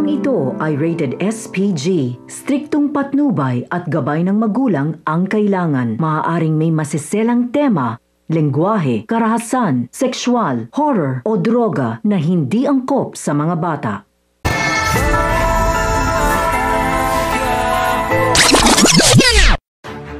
Programang ito ay rated SPG. Striktong patnubay at gabay ng magulang ang kailangan. Maaaring may masiselang tema, lengguwahe, karahasan, sexual, horror o droga na hindi angkop sa mga bata.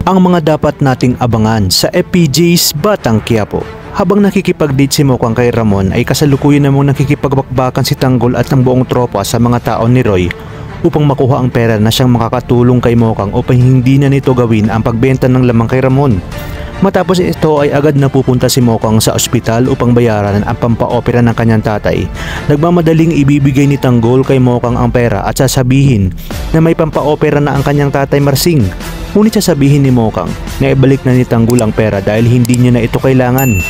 Ang mga dapat nating abangan sa FPJ's Batang Quiapo. Habang nakikipag-date si Mokang kay Ramon ay kasalukuyan namang nakikipagbakbakan si Tanggol at ng buong tropa sa mga tao ni Roy upang makuha ang pera na siyang makakatulong kay Mokang upang hindi na nito gawin ang pagbenta ng lamang kay Ramon. Matapos ito ay agad napupunta si Mokang sa ospital upang bayaran ang pampaopera ng kanyang tatay. Nagmamadaling ibibigay ni Tanggol kay Mokang ang pera at sasabihin na may pampaopera na ang kanyang tatay Marsing. Ngunit sasabihin ni Mokang na ibalik na ni Tanggol ang pera dahil hindi niya na ito kailangan.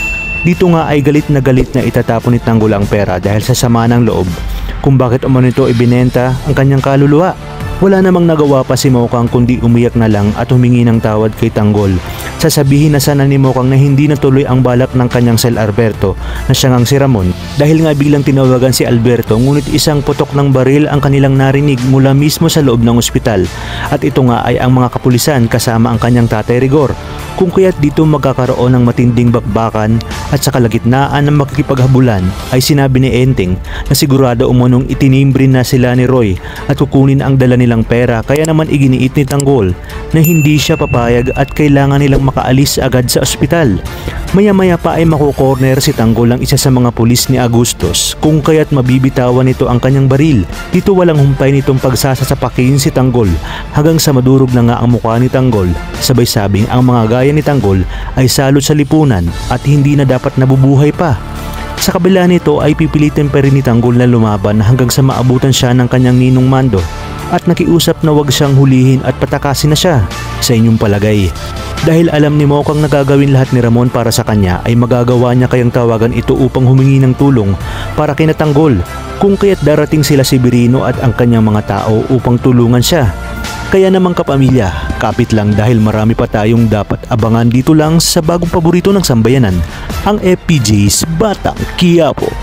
Dito nga ay galit na itatapon ni Tanggol ang pera dahil sa sama ng loob kung bakit umano nito ibinenta ang kanyang kaluluwa. Wala namang nagawa pa si Mokang kundi umiyak na lang at humingi ng tawad kay Tanggol. Sasabihin na sana ni Mokang na hindi natuloy ang balak ng kanyang Sel Alberto na siya ngang si Ramon dahil nga biglang tinawagan si Alberto ngunit isang putok ng baril ang kanilang narinig mula mismo sa loob ng ospital at ito nga ay ang mga kapulisan kasama ang kanyang tatay Rigor. Kung kaya't dito magkakaroon ng matinding bakbakan at sa kalagitnaan ng makikipaghabulan ay sinabi ni Enteng na sigurado umunong itinimbre na sila ni Roy at kukunin ang dala nilang pera kaya naman iginiit ni Tanggol na hindi siya papayag at kailangan nilang makaalis agad sa ospital. Maya-maya pa ay makukorner si Tanggol ang isa sa mga pulis ni Agustos kung kaya't mabibitawan nito ang kanyang baril. Dito walang humpay nitong pagsasasapakin si Tanggol hanggang sa madurog na nga ang mukha ni Tanggol. Sabay sabing ang mga gaya ni Tanggol ay salot sa lipunan at hindi na dapat nabubuhay pa. Sa kabila nito ay pipilitin pa rin ni Tanggol na lumaban hanggang sa maabutan siya ng kanyang ninong Mando at nakiusap na wag siyang hulihin at patakasin na siya. Sa inyong palagay, dahil alam ni Mokang na gagawin lahat ni Ramon para sa kanya ay magagawa niya kayang tawagan ito upang humingi ng tulong para kina Tanggol kung kaya't darating sila si Birino at ang kanyang mga tao upang tulungan siya. Kaya naman kapamilya, kapit lang dahil marami pa tayong dapat abangan dito lang sa bagong paborito ng sambayanan, ang FPJ's Batang Quiapo.